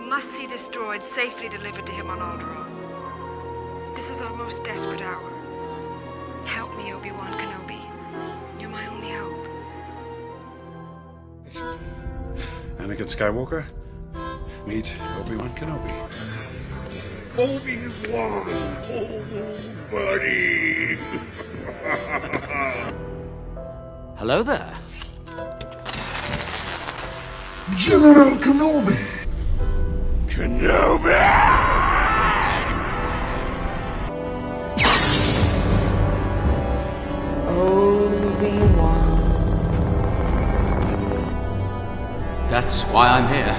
must see this droid safely delivered to him on Alderaan. This is our most desperate hour. Help me, Obi-Wan Kenobi. You're my only hope. Anakin Skywalker, meet Obi-Wan Kenobi. Obi-Wan! Oh, buddy! Hello there. General Kenobi! Kenobi! Obi-Wan. That's why I'm here.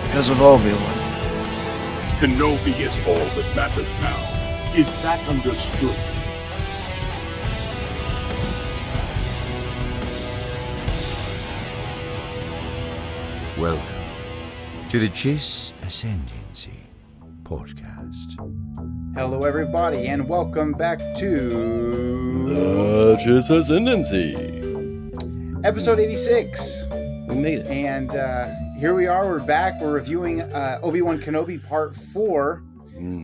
Because of Obi-Wan. Kenobi is all that matters now. Is that understood? Welcome to the Chiss Ascendancy podcast. Hello, everybody, and welcome back to the Chiss Ascendancy, episode 86. We made it, and here we are. We're back. We're reviewing Obi-Wan Kenobi Part 4,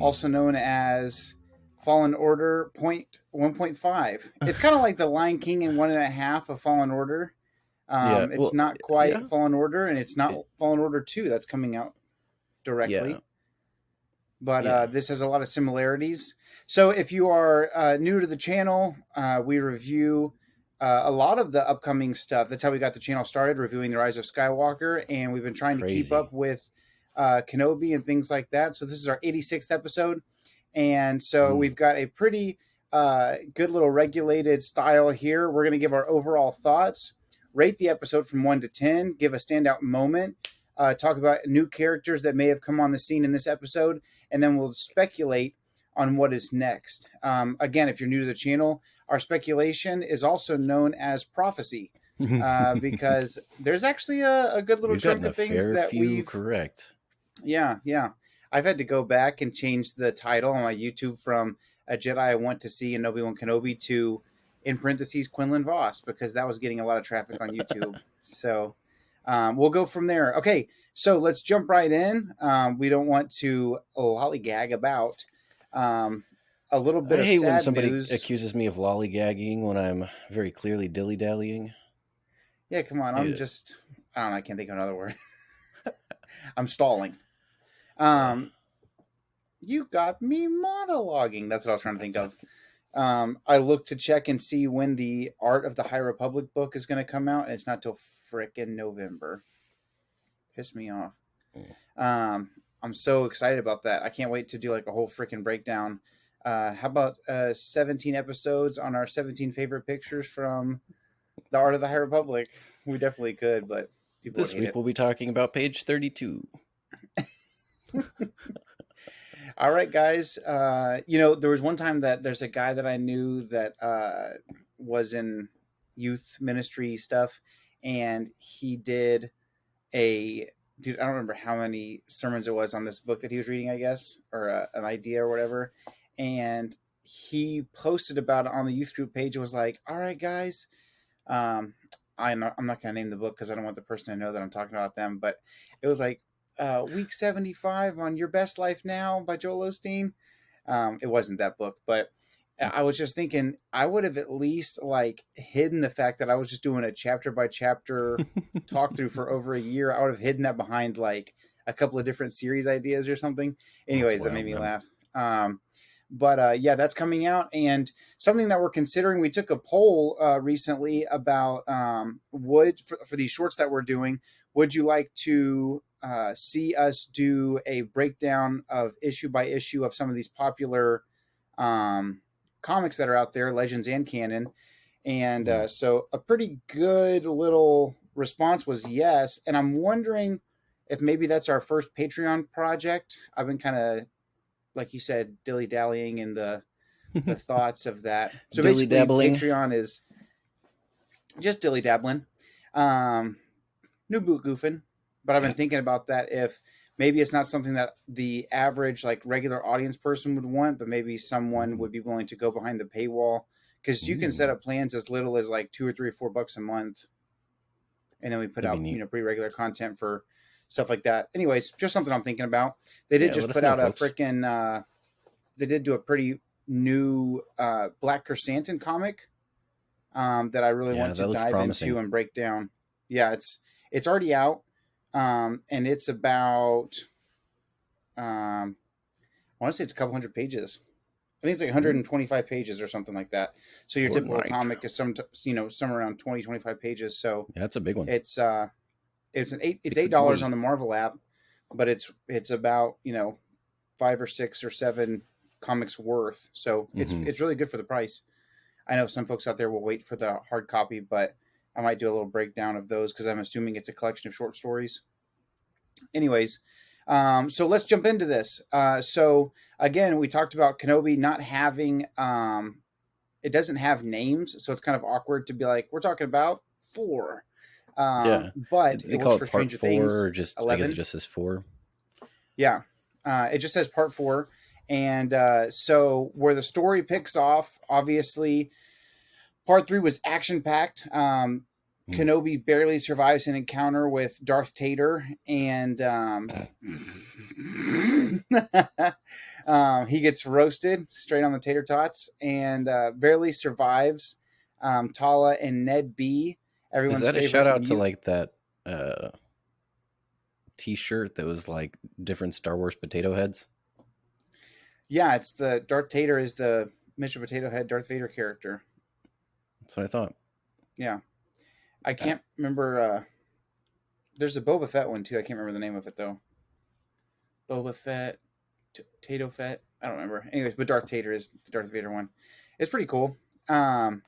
also known as Fallen Order 1.5. It's kind of like the Lion King and 1.5 of Fallen Order. It's not quite Fallen Order, and it's not Fallen Order 2 that's coming out directly. Yeah. But this has a lot of similarities. So if you are new to the channel, we review a lot of the upcoming stuff. That's how we got the channel started, reviewing The Rise of Skywalker, and we've been trying to keep up with Kenobi and things like that. So this is our 86th episode, and so we've got a pretty good little regulated style here. We're going to give our overall thoughts, rate the episode from 1 to 10, give a standout moment, talk about new characters that may have come on the scene in this episode, and then we'll speculate on what is next. Again, if you're new to the channel, our speculation is also known as prophecy, because there's actually a good little chunk of things that we've... correct. Yeah. I've had to go back and change the title on my YouTube from A Jedi I Want to See in Obi-Wan Kenobi to, in parentheses, Quinlan Voss, because that was getting a lot of traffic on YouTube. So we'll go from there. Okay, so let's jump right in. We don't want to lollygag about a little bit of sad news. I hate when somebody accuses me of lollygagging when I'm very clearly dilly-dallying. Yeah, come on. I don't know. I can't think of another word. I'm stalling. You got me monologuing. That's what I was trying to think of. I looked to check and see when the Art of the High Republic book is going to come out, and it's not till frickin' November. Pissed me off. I'm so excited about that. I can't wait to do like a whole frickin' breakdown. How about 17 episodes on our 17 favorite pictures from the Art of the High Republic? We definitely could, but people this week we'll be talking about page 32. All right, guys. There was one time that there's a guy that I knew that was in youth ministry stuff, and he did I don't remember how many sermons it was on this book that he was reading, I guess, or an idea or whatever. And he posted about it on the youth group page. It was like, all right, guys, I'm not going to name the book because I don't want the person to know that I'm talking about them. But it was like week 75 on Your Best Life Now by Joel Osteen. It wasn't that book, but I was just thinking I would have at least like hidden the fact that I was just doing a chapter by chapter talk through for over a year. I would have hidden that behind like a couple of different series ideas or something. Anyways, that made me laugh. But that's coming out, and something that we're considering. We took a poll recently about for these shorts that we're doing. Would you like to see us do a breakdown of issue by issue of some of these popular comics that are out there, Legends and canon? And so a pretty good little response was yes. And I'm wondering if maybe that's our first Patreon project. I've been kind of, like you said, dilly-dallying in the thoughts of that. So basically, Patreon is just dilly-dabbling. New boot goofing. But I've been thinking about that, if maybe it's not something that the average, like, regular audience person would want, but maybe someone would be willing to go behind the paywall. Because you can set up plans as little as like $2 or $3 or $4 a month. And then we put out, pretty regular content for stuff like that. Anyways, just something I'm thinking about. They did just put out a freaking. They did do a pretty new Black Chrysanthemum comic that I really want to dive into and break down. Yeah, it's already out, and it's about. I want to say it's a couple hundred pages. I think it's like 125 pages or something like that. So your typical comic is somewhere around 20, 25 pages. So yeah, that's a big one. It's $8 on the Marvel app, but it's about 5 or 6 or 7 comics worth. So it's really good for the price. I know some folks out there will wait for the hard copy, but I might do a little breakdown of those because I'm assuming it's a collection of short stories. Anyways, so let's jump into this. So again, we talked about Kenobi not having, it doesn't have names. So it's kind of awkward to be like, we're talking about 4. But they call it part 4 or just 11. I guess it just says 4. Yeah. It just says part 4. And so where the story picks off, obviously, part 3 was action-packed. Kenobi barely survives an encounter with Darth Tater, and he gets roasted straight on the tater tots, and barely survives Tala and Ned B. Everyone's Is that a favorite shout out to like that T-shirt that was like different Star Wars potato heads? Yeah, it's the Darth Tater is the Mr. Potato Head Darth Vader character. That's what I thought. Yeah. I can't remember. There's a Boba Fett one too. I can't remember the name of it though. Boba Fett, Tato Fett. I don't remember. Anyways, but Darth Tater is the Darth Vader one. It's pretty cool. I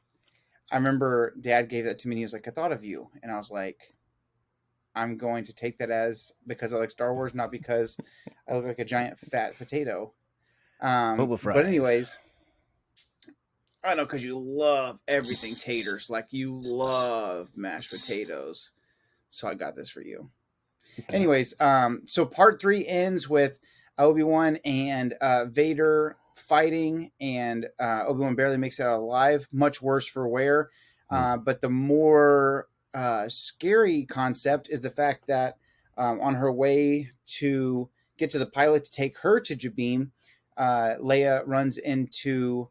remember Dad gave that to me. And he was like, "I thought of you," and I was like, "I'm going to take that as because I like Star Wars, not because I look like a giant fat potato." Boba fries. But anyways. I know, because you love everything taters. Like, you love mashed potatoes. So I got this for you. Okay. Anyways, so part 3 ends with Obi-Wan and Vader fighting, and Obi-Wan barely makes it out alive. Much worse for wear. But the more scary concept is the fact that on her way to get to the pilot to take her to Jabim, Leia runs into...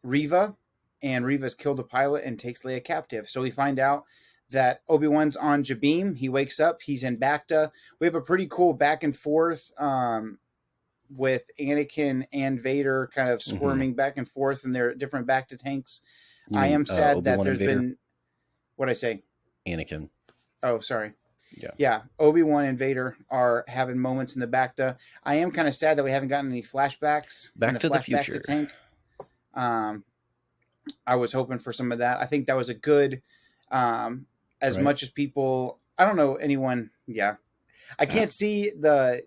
Reva, and Reva's killed a pilot and takes Leia captive. So we find out that Obi-Wan's on Jabim. He wakes up. He's in Bacta. We have a pretty cool back and forth with Anakin and Vader kind of squirming back and forth in their different Bacta tanks. I am sad Obi-Wan that there's been... What'd I say? Anakin. Oh, sorry. Yeah. Obi-Wan and Vader are having moments in the Bacta. I am kind of sad that we haven't gotten any flashbacks. Back to the future. Tank. I was hoping for some of that. I think that was a good, as much as people, I don't know anyone. Yeah. I can't see your,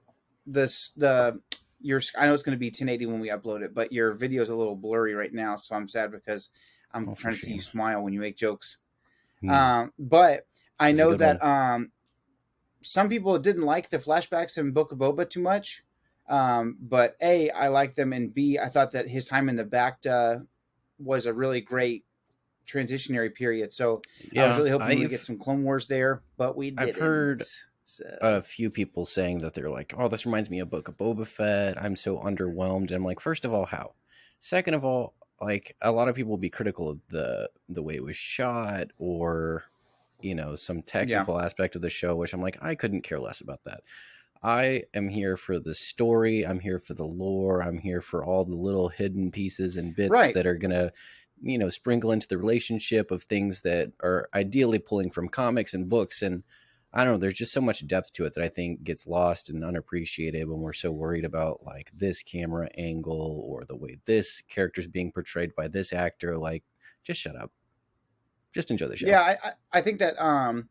I know it's going to be 1080 when we upload it, but your video is a little blurry right now. So I'm sad because I'm trying to see you smile when you make jokes. But I know that, some people didn't like the flashbacks in Book of Boba too much. But A, I like them, and B, I thought that his time in the Bacta was a really great transitionary period. So I was really hoping we'd get some Clone Wars there, but we didn't. I've heard a few people saying that they're like, "Oh, this reminds me of Book of Boba Fett. I'm so underwhelmed." And I'm like, first of all, how? Second of all, like a lot of people will be critical of the way it was shot or some technical aspect of the show, which I'm like, I couldn't care less about that. I am here for the story. I'm here for the lore. I'm here for all the little hidden pieces and bits that are going to, sprinkle into the relationship of things that are ideally pulling from comics and books. And I don't know, there's just so much depth to it that I think gets lost and unappreciated when we're so worried about like this camera angle or the way this character is being portrayed by this actor. Like, just shut up. Just enjoy the show. Yeah, I think that, I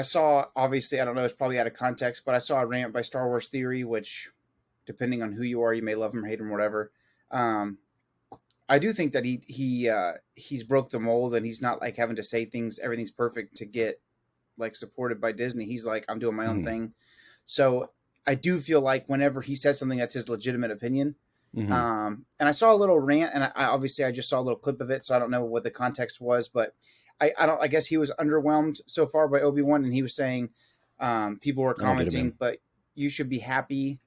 saw, obviously, I don't know, it's probably out of context, but I saw a rant by Star Wars Theory, which, depending on who you are, you may love him, hate him, whatever. I do think that he's broke the mold, and he's not like having to say everything's perfect to get like supported by Disney. He's like, I'm doing my own thing. So I do feel like whenever he says something that's his legitimate opinion, and I saw a little rant, and I just saw a little clip of it, so I don't know what the context was, but I guess he was underwhelmed so far by Obi-Wan, and he was saying people were I don't get it, commenting, man. but you should be happy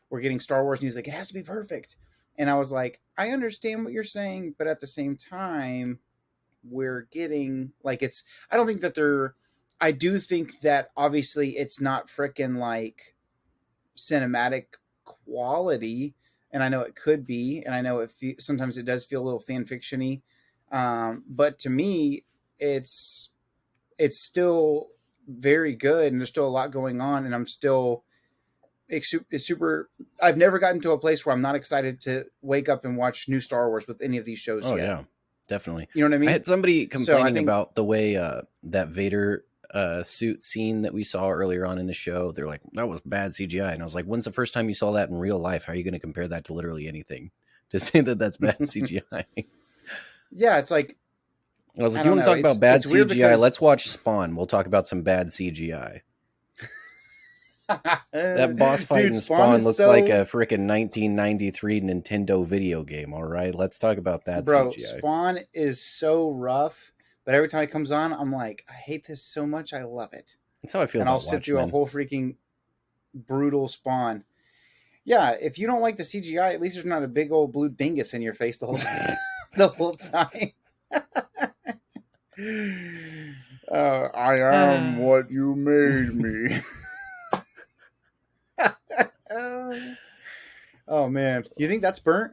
we're getting Star Wars. And he's like, it has to be perfect. And I was like, I understand what you're saying, but at the same time, we're getting like I don't think that I do think that obviously it's not freaking like cinematic quality, and I know it could be, and I know sometimes it does feel a little fan fictiony, but to me, it's still very good, and there's still a lot going on, and I'm still it's super. I've never gotten to a place where I'm not excited to wake up and watch new Star Wars with any of these shows Oh yet. yeah, definitely. You know what I mean? I had somebody complaining think- about the way that Vader suit scene that we saw earlier on in the show. They're like, that was bad CGI, and I was like, when's the first time you saw that in real life? How are you going to compare that to literally anything to say that that's bad CGI? Yeah, it's like I was like, I you don't want to know. talk about bad It's weird CGI? because- Let's watch Spawn. We'll talk about some bad CGI. That boss fight in Spawn looked like a freaking 1993 Nintendo video game. All right, let's talk about that. Bro, CGI. Spawn is so rough, but every time it comes on, I'm like, I hate this so much. I love it. That's how I feel And about I'll sit through a Watchmen. whole freaking brutal Spawn. Yeah, if you don't like the CGI, at least there's not a big old blue dingus in your face the whole time. The whole time. I am what you made me. Oh man, you think that's burnt?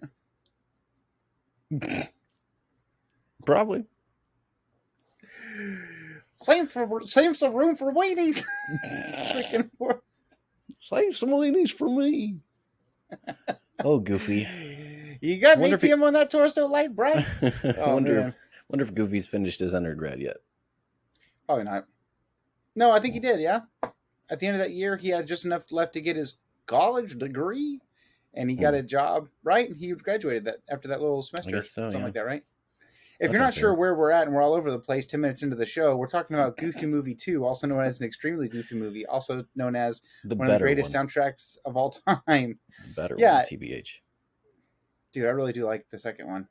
Probably. Save some room for Wheaties. Freaking poor- Save some weenies for me. Oh, Goofy. You got Wonder if ATM on that torso light, bright? Oh, wonder man. if Goofy's finished his undergrad yet. Probably not. No, I think he did, yeah. At the end of that year, he had just enough left to get his college degree, and he got a job, right? He graduated that after that little semester. I guess so, something yeah. like that, right? If That you're not sounds sure fair. where we're at and we're all over the place 10 minutes into the show, we're talking about Goofy Movie 2, also known as an extremely goofy movie, also known as The one of the better greatest one. soundtracks of all time. Better Yeah. one, TBH. Dude, I really do like the second one.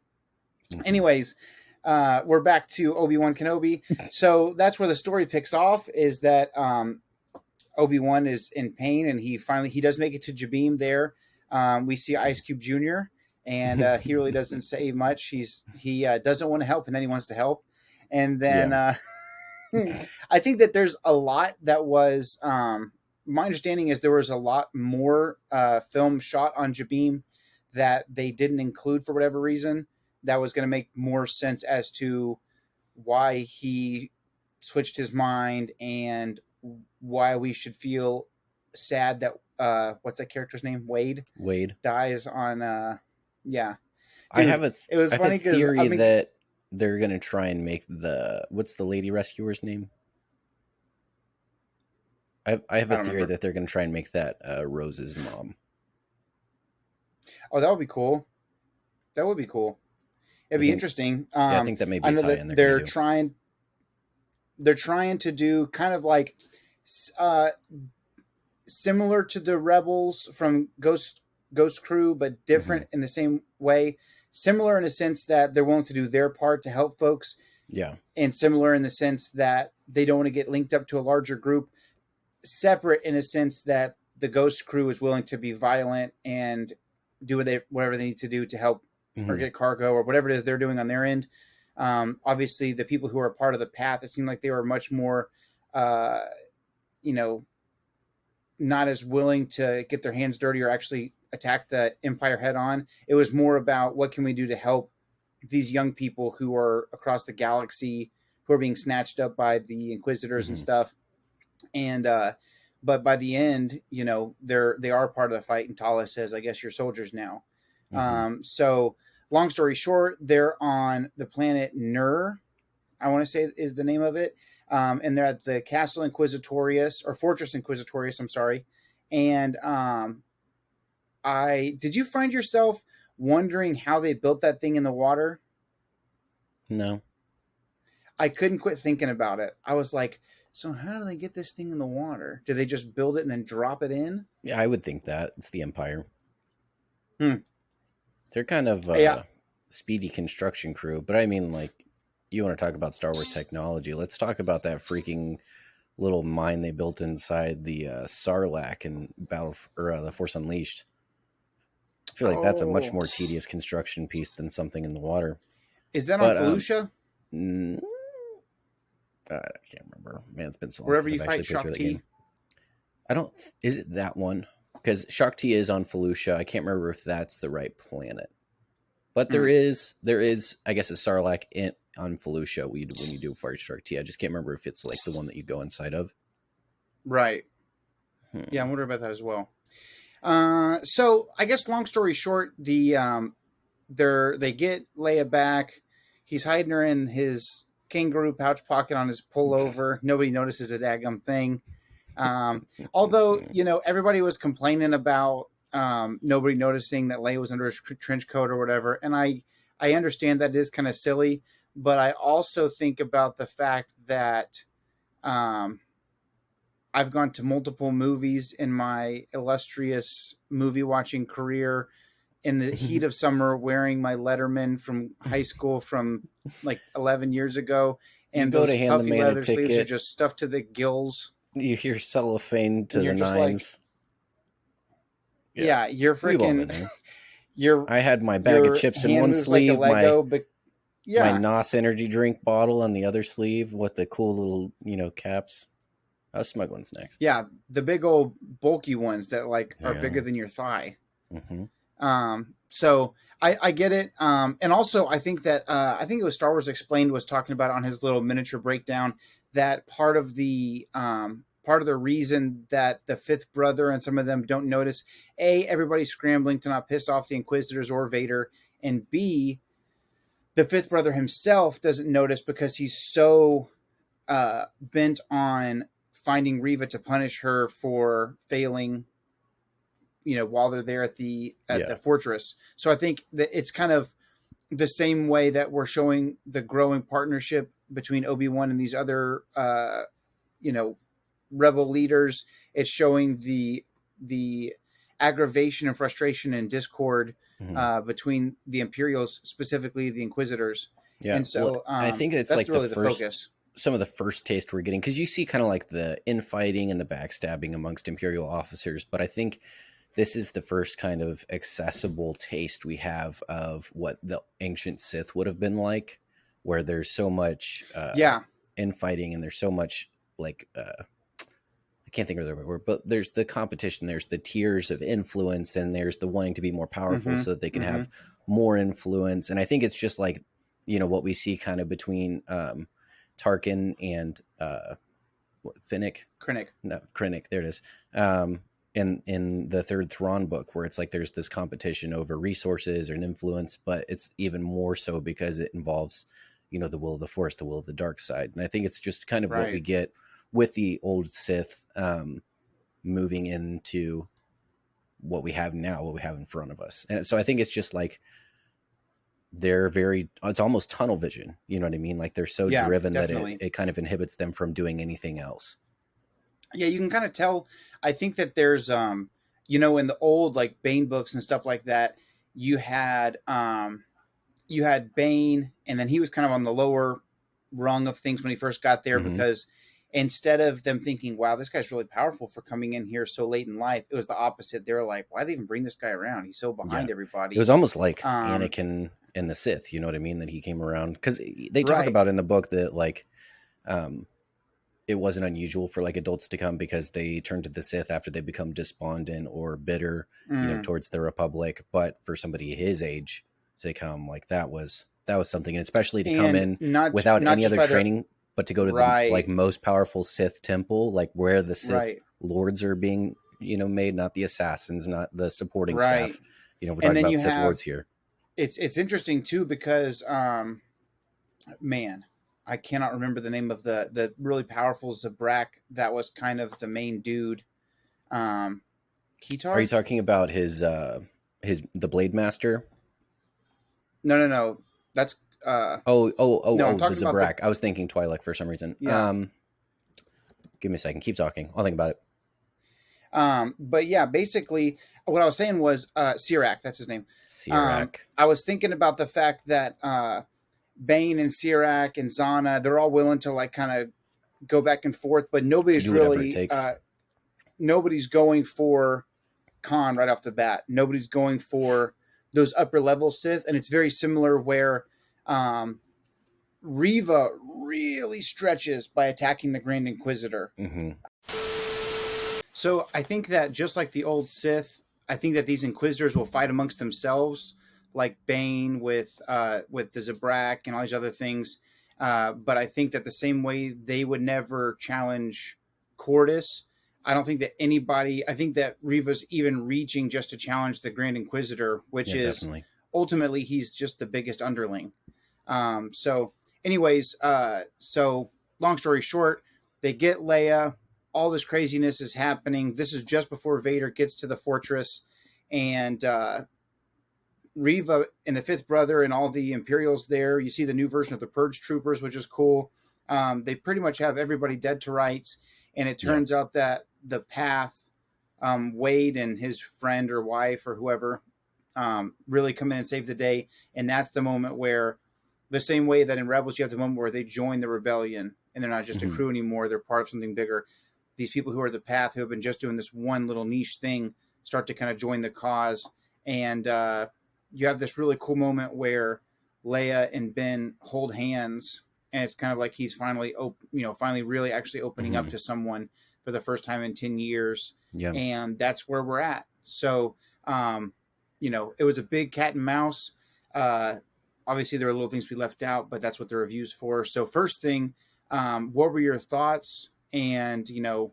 Mhm. Anyways, we're back to Obi-Wan Kenobi. So that's where the story picks off, is that Obi-Wan is in pain, and he does make it to Jabeam there. We see Ice Cube Jr., and he really doesn't say much. He doesn't want to help, and then he wants to help. And then I think that there's a lot that was my understanding is there was a lot more film shot on Jabeam that they didn't include for whatever reason. That was going to make more sense as to why he switched his mind and why we should feel sad that what's that character's name? Wade dies on yeah. I Dude, have a it was funny 'cause, theory I mean- that they're gonna try and make what's the lady rescuer's name? I have I a don't theory remember. that they're gonna try and make that Rose's mom. Oh, that would be cool. That would be cool. It'd be think- interesting. Yeah, I think that may be I a know tie-in that they're they're gonna do. trying to do kind of like similar to the Rebels from Ghost Crew, but different Mm-hmm. in the same way. Similar in the sense that they're willing to do their part to help folks, Yeah, and similar in the sense that they don't want to get linked up to a larger group. Separate in a sense that the Ghost Crew is willing to be violent and do whatever they need to do to help or Mhm. get cargo or whatever it is they're doing on their end. Obviously, the people who are part of the path, it seemed like they were much more, not as willing to get their hands dirty or actually attack the Empire head on. It was more about what can we do to help these young people who are across the galaxy, who are being snatched up by the Inquisitors and Mhm. stuff. And but by the end, they are part of the fight. And Tala says, "I guess you're soldiers now." Mhm. So long story short, they're on the planet Nur, I want to say is the name of it. And they're at the Castle Inquisitorius, or Fortress Inquisitorius, I'm sorry. And did you find yourself wondering how they built that thing in the water? No, I couldn't quit thinking about it. I was like, so how do they get this thing in the water? Do they just build it and then drop it in? yeah, I would think that it's the Empire. Hmm. They're kind of Yeah. speedy construction crew, but I mean, like, you want to talk about Star Wars technology? Let's talk about that freaking little mine they built inside the Sarlacc in The Force Unleashed. I feel like that's a much more tedious construction piece than something in the water. Is that But, on Felucia? I can't remember. Man, it's been so long. Wherever since you I've fight actually played through that Shakti? game. I don't. Is it that one? Because Shakti is on Felucia. I can't remember if that's the right planet. But there is, I guess, a Sarlacc on Felucia when you do fight Shakti. I just can't remember if it's like the one that you go inside of. Right. Yeah, I wonder about that as well. So I guess long story short, they get Leia back. He's hiding her in his kangaroo pouch pocket on his pullover. Nobody notices a daggum thing. Although, everybody was complaining about nobody noticing that Leia was under his trench coat or whatever. And I understand that is kind of silly, but I also think about the fact that I've gone to multiple movies in my illustrious movie watching career in the heat of summer, wearing my Letterman from high school from like 11 years ago. And those puffy leather sleeves are just stuffed to the gills. You hear cellophane to the nines. Like, yeah, you're freaking. I had my bag of chips in one sleeve, like Lego, my NOS energy drink bottle on the other sleeve with the cool little, caps. I was smuggling snacks. Yeah, the big old bulky ones that are bigger than your thigh. Mm-hmm. So I get it. And also I think that I think it was Star Wars Explained was talking about on his little miniature breakdown that part of the reason that the fifth brother and some of them don't notice, A, everybody's scrambling to not piss off the Inquisitors or Vader, and B, the fifth brother himself doesn't notice because he's so bent on finding Reva to punish her for failing, while they're there at the fortress. So I think that it's kind of the same way that we're showing the growing partnership between Obi-Wan and these other, rebel leaders. It's showing the aggravation and frustration and discord between the Imperials, specifically the Inquisitors. Yeah. And so I think it's that's like really the the focus. Some of the first taste we're getting, because you see kind of like the infighting and the backstabbing amongst Imperial officers, but I think this is the first kind of accessible taste we have of what the ancient Sith would have been like, where there's so much infighting and there's so much I can't think of the right word, but there's the competition, there's the tiers of influence, and there's the wanting to be more powerful so that they can have more influence. And I think it's just like, what we see kind of between Tarkin and Krennic, there it is. In the third Thrawn book, where it's like there's this competition over resources and influence, but it's even more so because it involves, the will of the Force, the will of the dark side. And I think it's just kind of what we get with the old Sith moving into what we have now, what we have in front of us. And so I think it's just like it's almost tunnel vision. You know what I mean? Like they're so driven definitely. That it kind of inhibits them from doing anything else. Yeah, you can kind of tell. I think that there's, in the old Bane books and stuff like that, you had Bane, and then he was kind of on the lower rung of things when he first got there because instead of them thinking, "Wow, this guy's really powerful for coming in here so late in life," it was the opposite. They were like, "Why do they even bring this guy around? He's so behind everybody." It was almost like Anakin and the Sith. You know what I mean? That he came around because they talk about in the book that it wasn't unusuul for adults to come because they turn to the Sith after they become despondent or bitter, towards the Republic. But for somebody his age to come, that was something, and especially to come in without any other training, but to go to the most powerful Sith temple, where the Sith lords are being, made, not the assassins, not the supporting staff. We're talking about Sith lords here. It's interesting too because, I cannot remember the name of the really powerful Zabrak that was kind of the main dude. Ketar? Are you talking about the Blade Master? No. That's no, the Zabrak. I was thinking Twi'lek for some reason. Yeah. Give me a second. Keep talking. I'll think about it. But yeah, basically what I was saying was Sirak, that's his name. Sirak. I was thinking about the fact that Bane and Sirac and Zana, they're all willing to like kind of go back and forth, but nobody's Do whatever really it takes. nobody's going for Khan right off the bat. Nobody's going for those upper level Sith, and it's very similar where Reva really stretches by attacking the Grand Inquisitor. Mm-hmm. So I think that just like the old Sith, I think that these Inquisitors will fight amongst themselves, like Bane with the Zabrak and all these other things. But I think that the same way they would never challenge Cordis, I don't think that anybody. I think that Reva's even reaching just to challenge the Grand Inquisitor, which is definitely. Ultimately he's just the biggest underling. So, anyways, so long story short, they get Leia. All this craziness is happening. This is just before Vader gets to the fortress, and Reva and the Fifth Brother and all the Imperials there. You see the new version of the Purge Troopers, which is cool. They pretty much have everybody dead to rights, and it turns out that the Path, Wade and his friend or wife or whoever, really come in and save the day. And that's the moment where, the same way that in Rebels you have the moment where they join the rebellion and they're not just a crew anymore, they're part of something bigger. These people who are the Path, who have been just doing this one little niche thing, start to kind of join the cause. And you have this really cool moment where Leia and Ben hold hands, and it's kind of like he's finally really actually opening up to someone for the first time in 10 years. Yeah. And that's where we're at. So, it was a big cat and mouse. Obviously there are little things we left out, but that's what the review's for. So first thing, what were your thoughts? And, you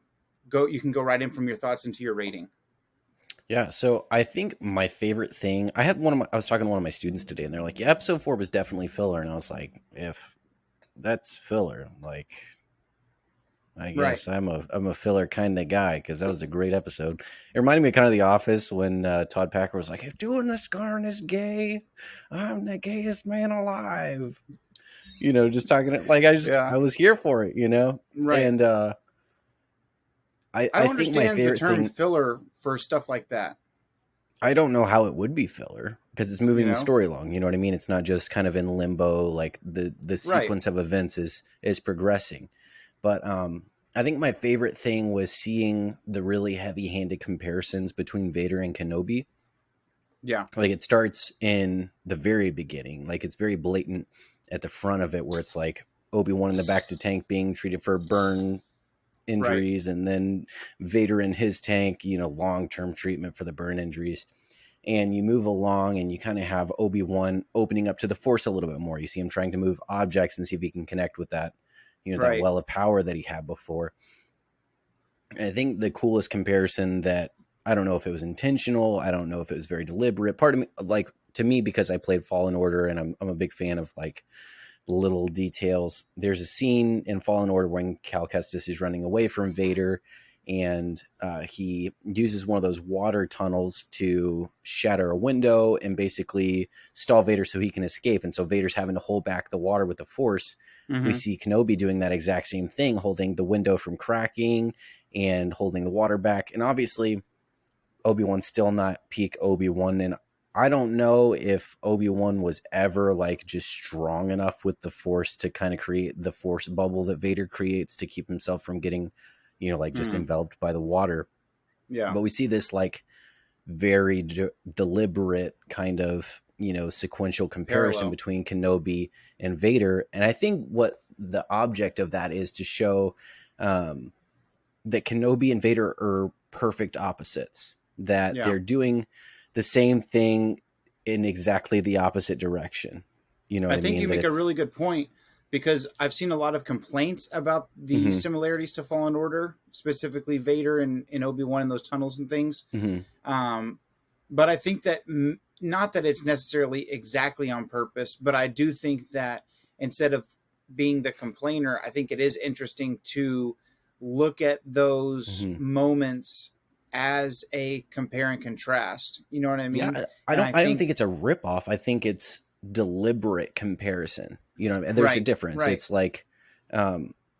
can go right in from your thoughts into your rating. Yeah, so I think my favorite thing, I was talking to one of my students today, and they're like, yeah, episode 4 was definitely filler. And I was like, if that's filler, like, I guess I'm a filler kind of guy, because that was a great episode. It reminded me kind of The Office when Todd Packer was like, if doing this Scarn is gay, I'm the gayest man alive. Just talking like I was here for it, Right. And I don't think my understand favorite the term thing, filler for stuff like that. I don't know how it would be filler, because it's moving the know? story along. You know what I mean? It's not just kind of in limbo, like the sequence of events is progressing. But I think my favorite thing was seeing the really heavy-handed comparisons between Vader and Kenobi. Yeah. Like, it starts in the very beginning. Like, it's very blatant at the front of it, where it's like Obi-Wan in the back to tank being treated for burn injuries, and then Vader in his tank, long-term treatment for the burn injuries. And you move along and you kind of have Obi-Wan opening up to the Force a little bit more. You see him trying to move objects and see if he can connect with that, that well of power that he had before. And I think the coolest comparison that, I don't know if it was intentional, I don't know if it was very deliberate. Part of me, like, to me, because I played Fallen Order and I'm a big fan of like little details. There's a scene in Fallen Order when Cal Kestis is running away from Vader, and he uses one of those water tunnels to shatter a window and basically stall Vader so he can escape. And so Vader's having to hold back the water with the Force. We see Kenobi doing that exact same thing, holding the window from cracking and holding the water back. And obviously Obi-Wan's still not peak Obi-Wan, and I don't know if Obi-Wan was ever like just strong enough with the Force to kind of create the Force bubble that Vader creates to keep himself from getting, just enveloped by the water. Yeah. But we see this like very deliberate kind of, sequential comparison between Kenobi and Vader. And I think what the object of that is to show that Kenobi and Vader are perfect opposites, that they're doing the same thing in exactly the opposite direction. You know what I mean? I think you make a really good point, because I've seen a lot of complaints about the similarities to Fallen Order, specifically Vader and Obi-Wan in those tunnels and things. But I think that not that it's necessarily exactly on purpose, but I do think that instead of being the complainer, I think it is interesting to look at those moments as a compare and contrast. You know what I mean? Yeah, I don't think it's a ripoff. I think it's deliberate comparison. And there's a difference. Right. It's like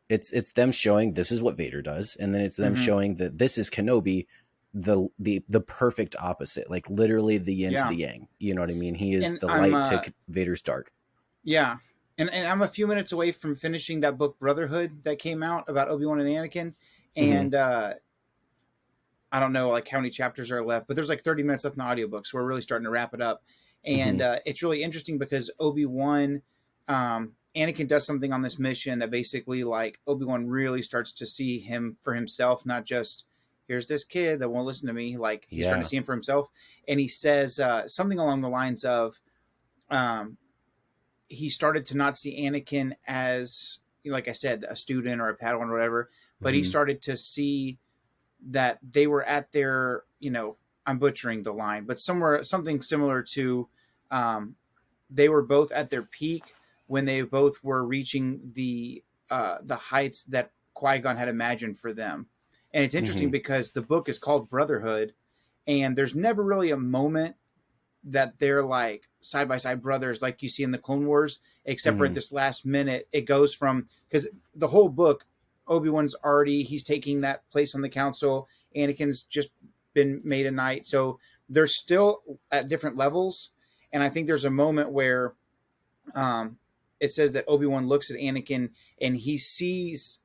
it's them showing this is what Vader does, and then it's them showing that this is Kenobi, the perfect opposite, like literally the yin to the yang. You know what I mean? He is the light to Vader's dark. Yeah. And I'm a few minutes away from finishing that book Brotherhood that came out about Obi-Wan and Anakin. And I don't know like how many chapters are left, but there's like 30 minutes left in the audiobook. So we're really starting to wrap it up. And it's really interesting because Obi-Wan, Anakin does something on this mission that basically like Obi-Wan really starts to see him for himself, not just here's this kid that won't listen to me. Like he's starting to see him for himself. And he says something along the lines of, he started to not see Anakin as, like I said, a student or a Padawan or whatever, but he started to see that they were at their, I'm butchering the line, but something similar to, they were both at their peak when they both were reaching the heights that Qui-Gon had imagined for them. And it's interesting because the book is called Brotherhood, and there's never really a moment that they're like side by side brothers like you see in the Clone Wars, except for at this last minute. It goes from, because the whole book, Obi-Wan's he's taking that place on the council. Anakin's just been made a knight. So they're still at different levels. And I think there's a moment where it says that Obi-Wan looks at Anakin and he sees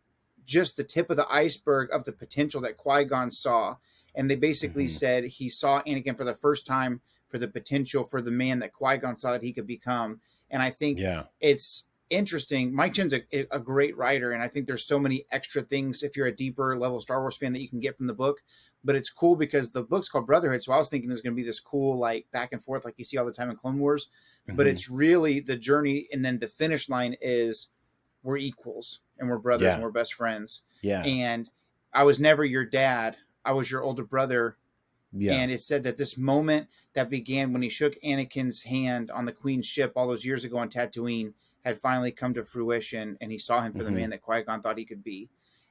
just the tip of the iceberg of the potential that Qui-Gon saw. And they basically said he saw Anakin for the first time for the potential for the man that Qui-Gon saw that he could become. And I think it's interesting. Mike Chen's a great writer, and I think there's so many extra things if you're a deeper level Star Wars fan that you can get from the book. But it's cool because the book's called Brotherhood, so I was thinking it was going to be this cool like back and forth like you see all the time in Clone Wars. But it's really the journey, and then the finish line is we're equals and we're brothers and we're best friends. Yeah. And I was never your dad. I was your older brother. Yeah. And it said that this moment that began when he shook Anakin's hand on the Queen's ship all those years ago on Tatooine had finally come to fruition, and he saw him for the man that Qui-Gon thought he could be.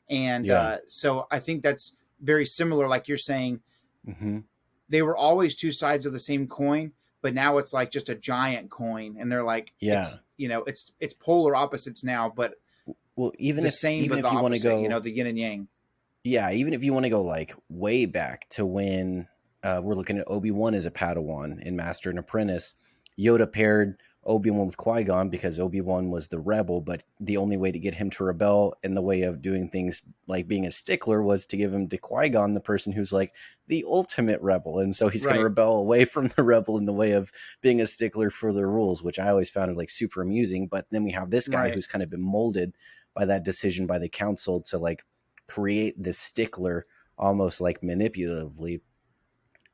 And so I think that's very similar, like you're saying. They were always two sides of the same coin, but now it's like just a giant coin, and they're like, it's polar opposites now, but even the if same, even but if the you want to opposite, go, the yin and yang. Yeah, even if you want to go like way back to when we're looking at Obi-Wan as a Padawan in Master and Apprentice, Yoda paired Obi-Wan with Qui-Gon because Obi-Wan was the rebel, but the only way to get him to rebel in the way of doing things like being a stickler was to give him to Qui-Gon, the person who's like the ultimate rebel. And so he's going to rebel away from the rebel in the way of being a stickler for the rules, which I always found like super amusing. But then we have this guy who's kind of been molded by that decision by the council to like create this stickler almost like manipulatively,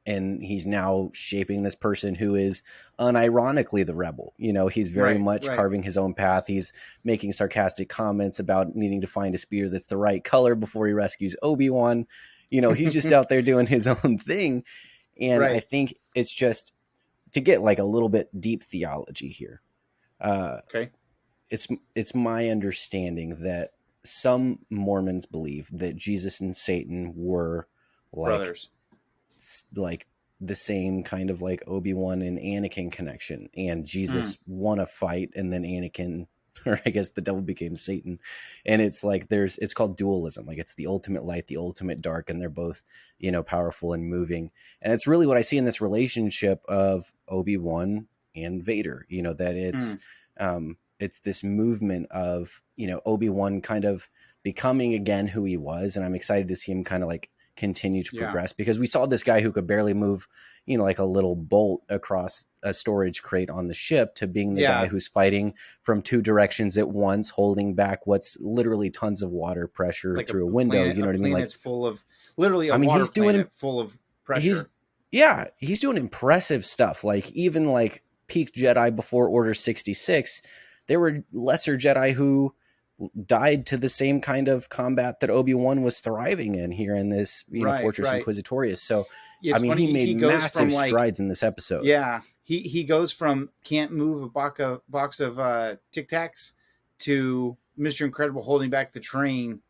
and he's now shaping this person who is unironically the rebel. He's very much carving his own path. He's making sarcastic comments about needing to find a spear that's the right color before he rescues Obi-Wan. He's just out there doing his own thing. And I think it's just to get like a little bit deep theology here. It's my understanding that some Mormons believe that Jesus and Satan were like brothers, like the same kind of like Obi-Wan and Anakin connection, and Jesus won a fight, and then Anakin, or I guess the devil became Satan, and it's like it's called dualism, like it's the ultimate light, the ultimate dark, and they're both powerful and moving, and it's really what I see in this relationship of Obi-Wan and Vader. That it's this movement of, Obi-Wan kind of becoming again who he was. And I'm excited to see him kind of like continue to progress, because we saw this guy who could barely move, like a little bolt across a storage crate on the ship, to being the guy who's fighting from two directions at once, holding back what's literally tons of water pressure like through a window. Planet, you know what I mean? Like it's full of literally a water planet full of pressure. He's doing impressive stuff. Like even like peak Jedi before Order 66, there were lesser Jedi who died to the same kind of combat that Obi-Wan was thriving in here in this Fortress Inquisitorius. So it's funny, he made massive strides in this episode. Yeah, he goes from can't move a box of Tic Tacs to Mr. Incredible holding back the train.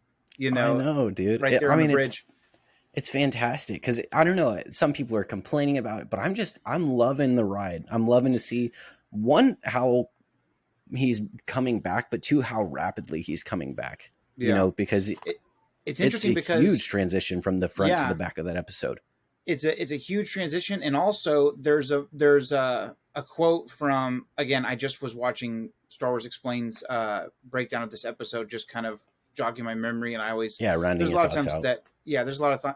I know, dude. Right there on the bridge. It's fantastic because I don't know. Some people are complaining about it, but I'm loving the ride. I'm loving to see, one, how he's coming back, but two, how rapidly he's coming back. Because it's interesting because huge transition from the front to the back of that episode. It's a huge transition, and also there's a quote from, again, I just was watching Star Wars Explains breakdown of this episode, just kind of jogging my memory. And I always rounding there's a your lot of thoughts times out. that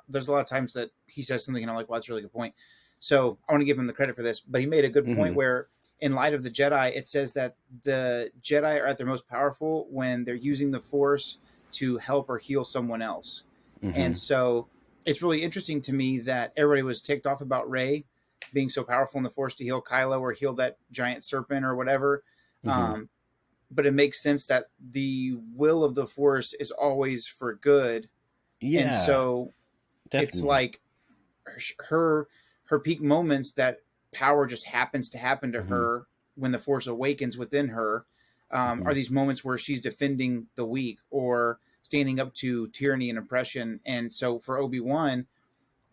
there's a lot of times that he says something and I'm like, well, that's a really good point. So I want to give him the credit for this, but he made a good point where in light of the Jedi, it says that the Jedi are at their most powerful when they're using the Force to help or heal someone else. And so it's really interesting to me that everybody was ticked off about Rey being so powerful in the Force to heal Kylo or heal that giant serpent or whatever. But it makes sense that the will of the Force is always for good. Yeah. And so definitely. it's like her peak moments, that power just happens to happen to her when the Force awakens within her, are these moments where she's defending the weak or standing up to tyranny and oppression. And so for Obi-Wan,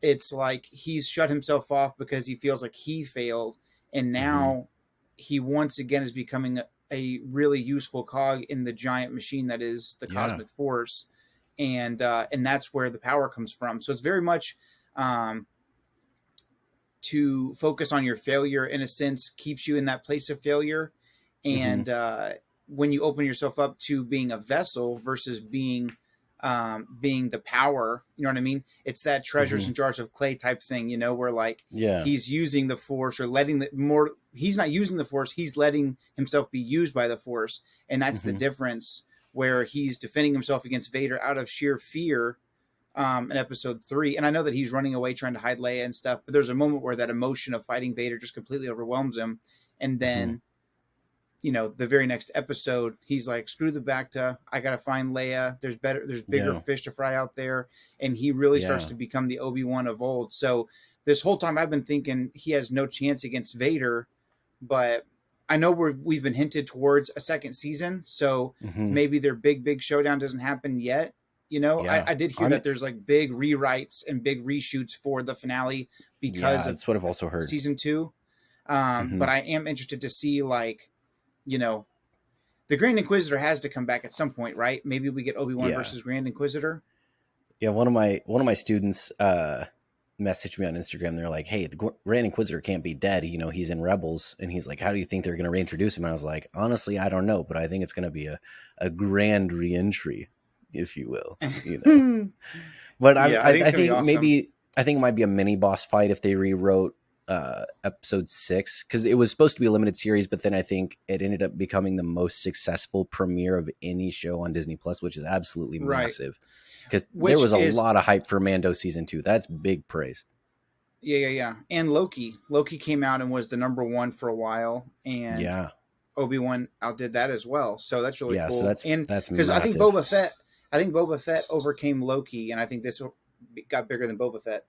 it's like he's shut himself off because he feels like he failed. And now he once again is becoming a really useful cog in the giant machine that is the cosmic force. And that's where the power comes from. So it's very much to focus on your failure, in a sense, keeps you in that place of failure. And when you open yourself up to being a vessel versus being the power, you know what I mean? It's that treasures in jars of clay type thing, you know, where like he's using the Force or he's not using the Force, he's letting himself be used by the Force. And that's the difference, where he's defending himself against Vader out of sheer fear in episode 3. And I know that he's running away trying to hide Leia and stuff, but there's a moment where that emotion of fighting Vader just completely overwhelms him. And then, you know, the very next episode, he's like, screw the Bacta, I got to find Leia. There's bigger fish to fry out there. And he really starts to become the Obi-Wan of old. So this whole time I've been thinking he has no chance against Vader, but I know we've been hinted towards a second season. So maybe their big showdown doesn't happen yet. You know, I did hear that there's like big rewrites and big reshoots for the finale because that's what I've also heard. Season 2. But I am interested to see, like, you know, the Grand Inquisitor has to come back at some point, right? Maybe we get Obi-Wan versus Grand Inquisitor. Yeah, one of my students messaged me on Instagram. They're like, "Hey, the Grand Inquisitor can't be dead. You know, he's in Rebels." And he's like, "How do you think they're going to reintroduce him?" And I was like, "Honestly, I don't know, but I think it's going to be a grand reentry, if you will." You know, but I think awesome. maybe it might be a mini boss fight if they rewrote episode 6, because it was supposed to be a limited series, but then I think it ended up becoming the most successful premiere of any show on Disney Plus, which is absolutely massive. Because there was a lot of hype for Mando season 2. That's big praise. Yeah. And Loki came out and was the number 1 for a while, and Obi-Wan outdid that as well. So that's really cool. So that's because I think Boba Fett overcame Loki, and I think this got bigger than Boba Fett.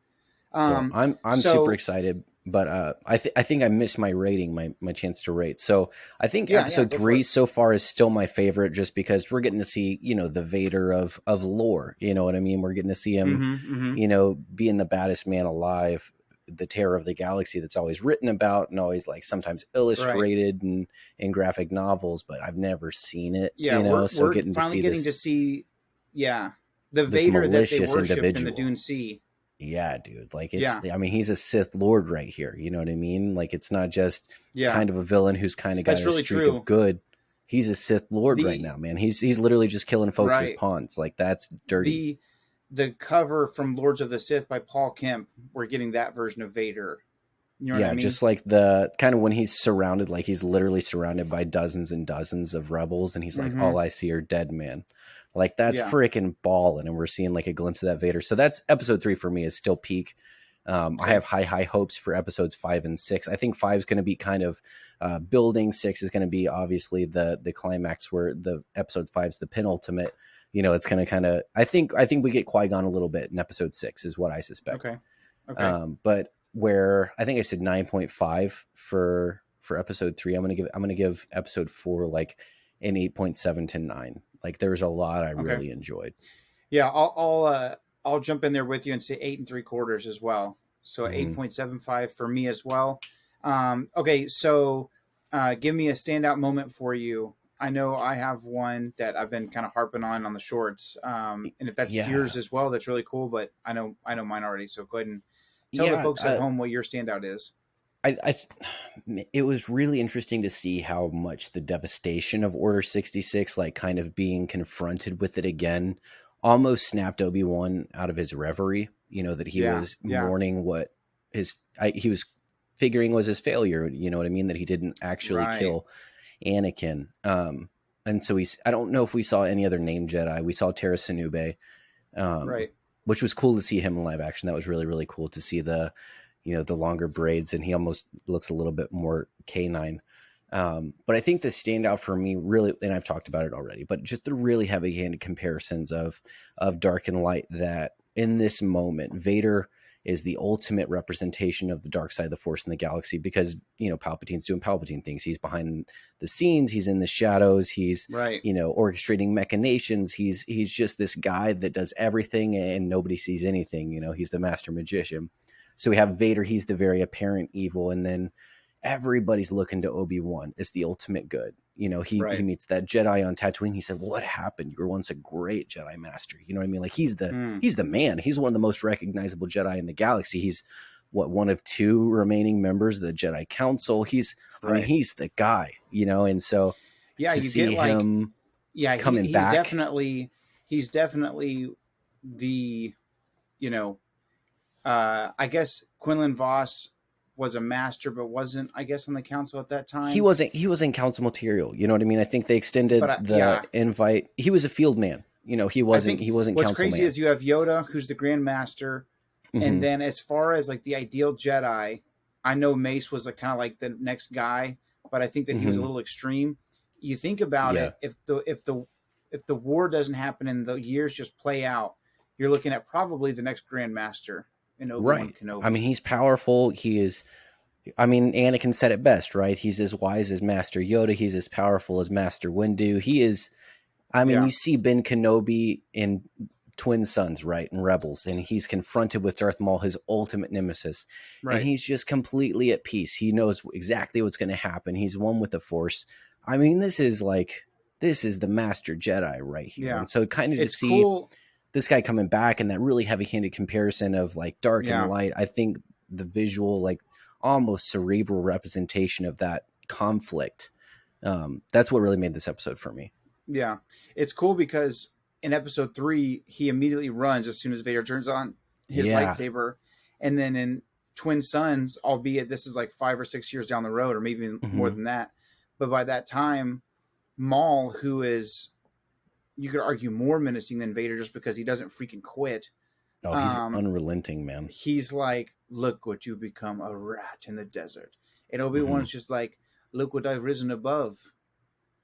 So I'm super excited, but I think I missed my rating, my chance to rate. So I think episode 3 so far is still my favorite, just because we're getting to see, you know, the Vader of lore. You know what I mean? We're getting to see him, you know, being the baddest man alive, the terror of the galaxy that's always written about and always like sometimes illustrated in graphic novels, but I've never seen it. Yeah, you know, we're getting to see the Vader that they worshipped in the Dune Sea. Yeah, dude. Like, I mean, he's a Sith Lord right here. You know what I mean? Like, it's not just kind of a villain who's kind of got a streak of good. He's a Sith Lord right now, man. He's literally just killing folks as pawns. Like, that's dirty. The cover from Lords of the Sith by Paul Kemp, we're getting that version of Vader. You know what I mean? Just like the kind of when he's surrounded, like he's literally surrounded by dozens and dozens of rebels, and he's like, all I see are dead men. Like, that's freaking ballin', and we're seeing like a glimpse of that Vader. So that's episode 3 for me is still peak. I have high hopes for episodes 5 and 6. I think 5 is going to be kind of building. 6 is going to be obviously the climax, where the episode 5 is the penultimate. You know, it's going to kind of, I think we get Qui-Gon a little bit in episode 6 is what I suspect. Okay. But where I think I said 9.5 for episode 3, I'm going to give episode 4 like an 8.7 to 9. Like, there was a lot I really enjoyed. Yeah, I'll jump in there with you and say 8 3/4 as well. So 8.75 for me as well. Okay, so give me a standout moment for you. I know I have one that I've been kind of harping on the shorts. And if that's yours as well, that's really cool. But I know mine already. So go ahead and tell the folks at home what your standout is. it was really interesting to see how much the devastation of Order 66, like kind of being confronted with it again, almost snapped Obi-Wan out of his reverie. You know, that he was mourning what he was figuring was his failure. You know what I mean? That he didn't actually kill Anakin. And so I don't know if we saw any other named Jedi. We saw Tara Sinube, which was cool to see him in live action. That was really, really cool to see the longer braids, and he almost looks a little bit more canine. But I think the standout for me really, and I've talked about it already, but just the really heavy-handed comparisons of dark and light, that in this moment, Vader is the ultimate representation of the dark side of the Force in the galaxy, because, you know, Palpatine's doing Palpatine things. He's behind the scenes. He's in the shadows. He's, you know, orchestrating machinations. He's just this guy that does everything and nobody sees anything. You know, he's the master magician. So we have Vader. He's the very apparent evil. And then everybody's looking to Obi-Wan as the ultimate good. You know, he meets that Jedi on Tatooine. He said, "What happened? You were once a great Jedi master." You know what I mean? Like, he's the man. He's one of the most recognizable Jedi in the galaxy. He's one of 2 remaining members of the Jedi Council. I mean, he's the guy, you know? And so to see him coming back. He's definitely the, you know, I guess Quinlan Voss was a master, but wasn't, I guess, on the council at that time. He wasn't council material. You know what I mean? I think they extended the invite. He was a field man. You know, he wasn't council man. What's crazy is you have Yoda, who's the Grand Master. And then as far as like the ideal Jedi, I know Mace was kind of like the next guy, but I think that he was a little extreme. You think about it, if the war doesn't happen and the years just play out, you're looking at probably the next Grand Master. Obi-Wan Kenobi. I mean, he's powerful. He is. I mean, Anakin said it best, right? He's as wise as Master Yoda. He's as powerful as Master Windu. He is. I mean, you see Ben Kenobi in Twin Sons, right, and Rebels, and he's confronted with Darth Maul, his ultimate nemesis, and he's just completely at peace. He knows exactly what's going to happen. He's one with the Force. I mean, this is the Master Jedi right here. Yeah. And so kind of to see. Cool. This guy coming back and that really heavy-handed comparison of like dark and light, I think the visual, like almost cerebral representation of that conflict, that's what really made this episode for me. Yeah, it's cool because in episode 3, he immediately runs as soon as Vader turns on his lightsaber. And then in Twin Sons, albeit this is like 5 or 6 years down the road, or maybe more than that, but by that time, Maul, who is, you could argue, more menacing than Vader just because he doesn't freaking quit. Oh, he's unrelenting, man. He's like, "Look what you become, a rat in the desert." And Obi-Wan's just like, "Look what I've risen above,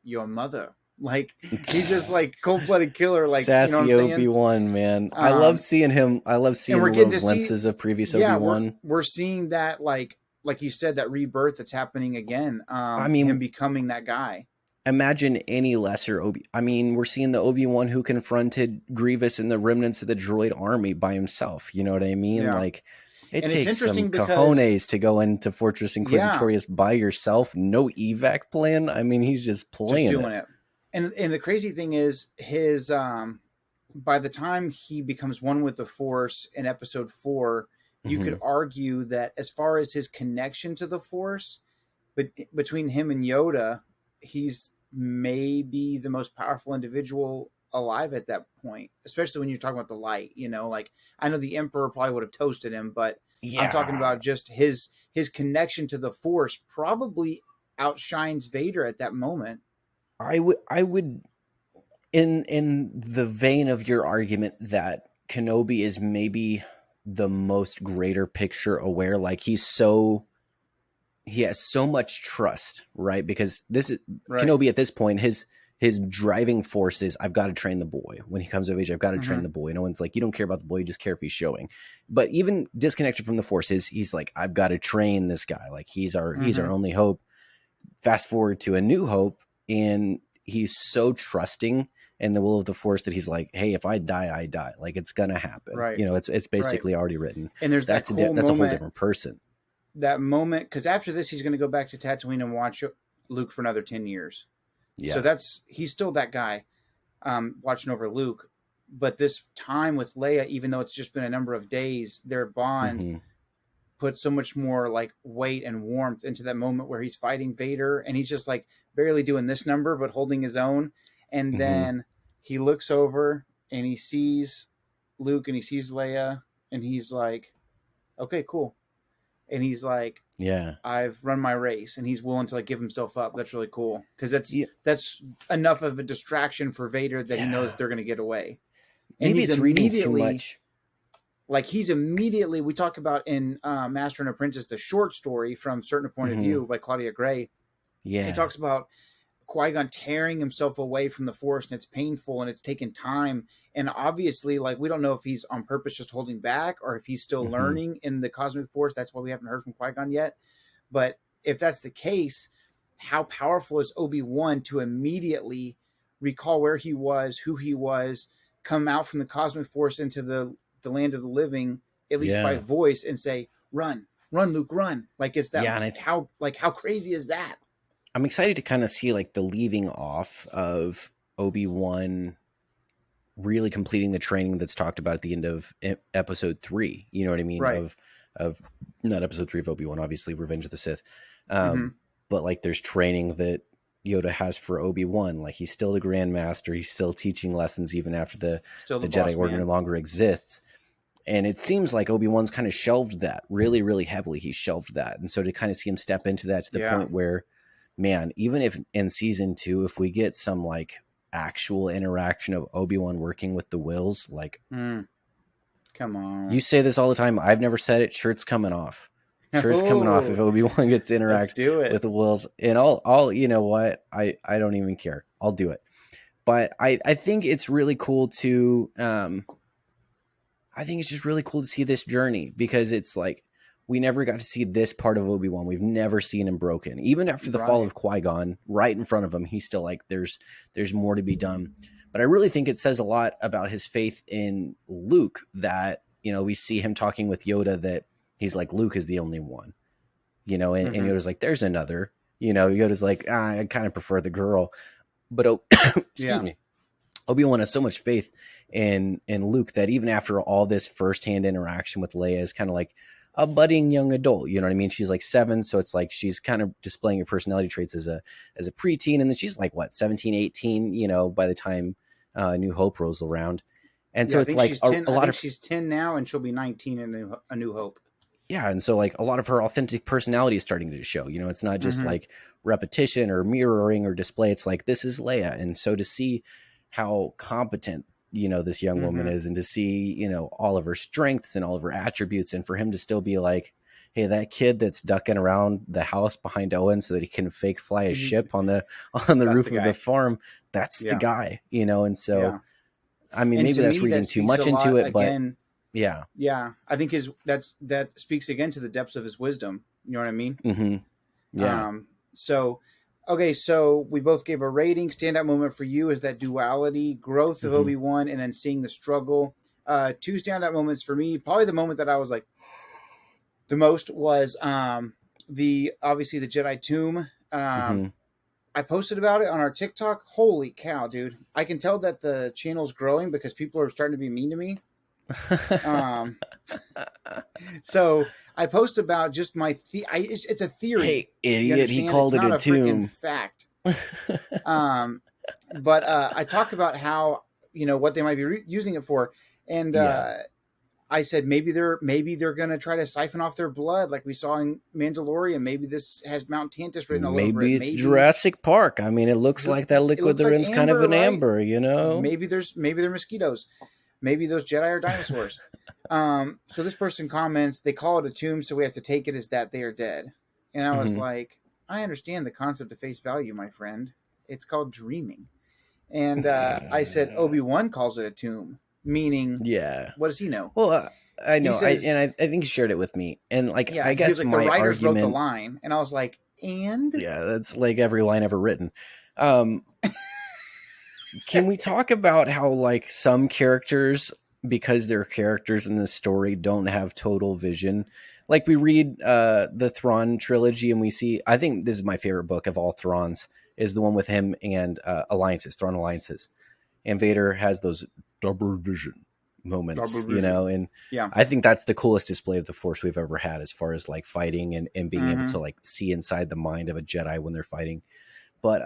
your mother." Like, he's just like cold-blooded killer. Like, sassy, you know what I'm Obi-Wan, man. I love seeing him. I love seeing little glimpses of previous Obi-Wan. We're seeing that, like you said, that rebirth that's happening again. I mean, him becoming that guy. Imagine any lesser we're seeing the Obi-Wan who confronted Grievous and the remnants of the droid army by himself. You know what I mean? Yeah. Like, it takes some cojones to go into Fortress Inquisitorius by yourself. No evac plan. I mean, he's just playing it. And the crazy thing is, his by the time he becomes one with the Force in episode 4, you could argue that as far as his connection to the Force, but between him and Yoda, he's maybe the most powerful individual alive at that point, especially when you're talking about the light. You know, like, I know the Emperor probably would have toasted him, but I'm talking about just his connection to the Force probably outshines Vader at that moment. I would, in the vein of your argument that Kenobi is maybe the most greater picture aware, like he has so much trust, right? Because this is Kenobi at this point, his driving force is, I've got to train the boy. When he comes of age, I've got to train the boy. No one's like, you don't care about the boy, you just care if he's showing. But even disconnected from the Force, he's like, I've got to train this guy. Like, he's our only hope. Fast forward to A New Hope, and he's so trusting in the will of the Force that he's like, hey, if I die, I die. Like, it's gonna happen. Right. You know, it's basically already written. And there's that's a whole different person. That moment, because after this, he's going to go back to Tatooine and watch Luke for another 10 years. Yeah. So he's still that guy watching over Luke. But this time with Leia, even though it's just been a number of days, their bond put so much more like weight and warmth into that moment where he's fighting Vader and he's just like barely doing this number but holding his own, and then he looks over and he sees Luke and he sees Leia and he's like, okay, cool. And he's like, yeah, I've run my race, and he's willing to like give himself up. That's really cool because that's enough of a distraction for Vader that he knows they're going to get away. And maybe he's it's reading too much. Like he's immediately, we talk about in Master and Apprentice, the short story from Certain Point of View by Claudia Gray. Yeah, he talks about Qui-Gon tearing himself away from the Force, and it's painful and it's taken time. And obviously, like, we don't know if he's on purpose just holding back or if he's still learning in the Cosmic Force. That's why we haven't heard from Qui-Gon yet. But if that's the case, how powerful is Obi-Wan to immediately recall where he was, who he was, come out from the Cosmic Force into the land of the living, at least by voice, and say, run, Luke, run. Like, it's that, and how crazy is that? I'm excited to kind of see like the leaving off of Obi-Wan really completing the training that's talked about at the end of episode 3. You know what I mean? Right. Of not episode 3 of Obi-Wan, obviously Revenge of the Sith. But like there's training that Yoda has for Obi-Wan. Like he's still the Grand Master. He's still teaching lessons even after the Jedi Order no longer exists. And it seems like Obi-Wan's kind of shelved that really, really heavily. He's shelved that. And so to kind of see him step into that to the point where, man, even if in season 2, if we get some like actual interaction of Obi-Wan working with the Wills, like, come on, you say this all the time. I've never said it. Shirt's coming off. Shirt's coming off if Obi-Wan gets to interact with the Wills. And I'll, you know what? I don't even care. I'll do it. But I think it's really cool to, I think it's just really cool to see this journey because it's like, we never got to see this part of Obi-Wan. We've never seen him broken. Even after the fall of Qui-Gon, right in front of him, he's still like, there's more to be done. But I really think it says a lot about his faith in Luke that, you know, we see him talking with Yoda that he's like, Luke is the only one, you know, and Yoda's like, there's another, you know, Yoda's like, I kind of prefer the girl. But, excuse me, Obi-Wan has so much faith in Luke that even after all this firsthand interaction with Leia is kind of like a budding young adult, you know what I mean? She's like 7, so it's like she's kind of displaying her personality traits as a preteen, and then she's like what, 17, 18, you know, by the time New Hope rolls around. And so it's like a lot of, she's 10 now and she'll be 19 in A New Hope. Yeah, and so like a lot of her authentic personality is starting to show. You know, it's not just like repetition or mirroring or display. It's like, this is Leia. And so to see how competent, you know, this young woman is, and to see, you know, all of her strengths and all of her attributes, and for him to still be like, hey, that kid that's ducking around the house behind Owen so that he can fake fly a ship on the roof of the farm, that's the guy, you know. And so I mean, maybe that's reading too much into it, but yeah, I think that speaks again to the depths of his wisdom. You know what I mean? So we both gave a rating. Standout moment for you is that duality, growth of Obi-Wan, and then seeing the struggle. 2 standout moments for me. Probably the moment that I was like the most was obviously the Jedi Tomb. I posted about it on our TikTok. Holy cow, dude! I can tell that the channel's growing because people are starting to be mean to me. So I post about just my it's a theory. Hey, idiot! He called it a tomb. Fact. But I talk about how, you know, what they might be using it for, and I said maybe they're gonna try to siphon off their blood like we saw in Mandalorian. Maybe this has Mount Tantus written all over it. Maybe it's Jurassic Park. I mean, it looks like that liquid they're in is kind of an amber, you know. Maybe they're mosquitoes. Maybe those Jedi are dinosaurs. So this person comments, they call it a tomb, so we have to take it as that they are dead. And I was like, I understand the concept of face value, my friend. It's called dreaming. And I said, Obi-Wan calls it a tomb, meaning, what does he know? Well, I know, says, I think he shared it with me. And like, I guess like, my the writers argument, wrote the line, and I was like, and? Yeah, that's like every line ever written. Can we talk about how like some characters, because they're characters in this story, don't have total vision? Like we read the Thrawn trilogy and we see, I think this is my favorite book of all Thrawn's, is the one with him and Thrawn alliances. And Vader has those double vision, moments, Double you know, vision. and Yeah. I think that's the coolest display of the Force we've ever had as far as like fighting and being able Mhm. to like see inside the mind of a Jedi when they're fighting. But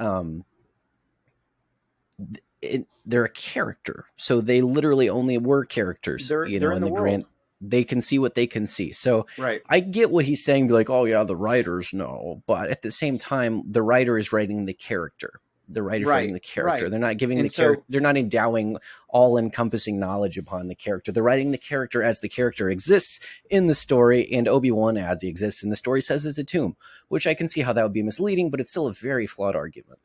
they're a character, so they literally only were characters, They're you know, in in the the world. grand. They can see what they can see. So Right. I get what he's saying, be like, oh yeah, the writers know, but at the same time, the writer is writing the character. The writer's writing the character. Right. They're not giving And the character. so They're not endowing all-encompassing knowledge upon the character. They're writing the character as the character exists in the story, and Obi-Wan as he exists in the story says it's a tomb, which I can see how that would be misleading, but it's still a very flawed argument.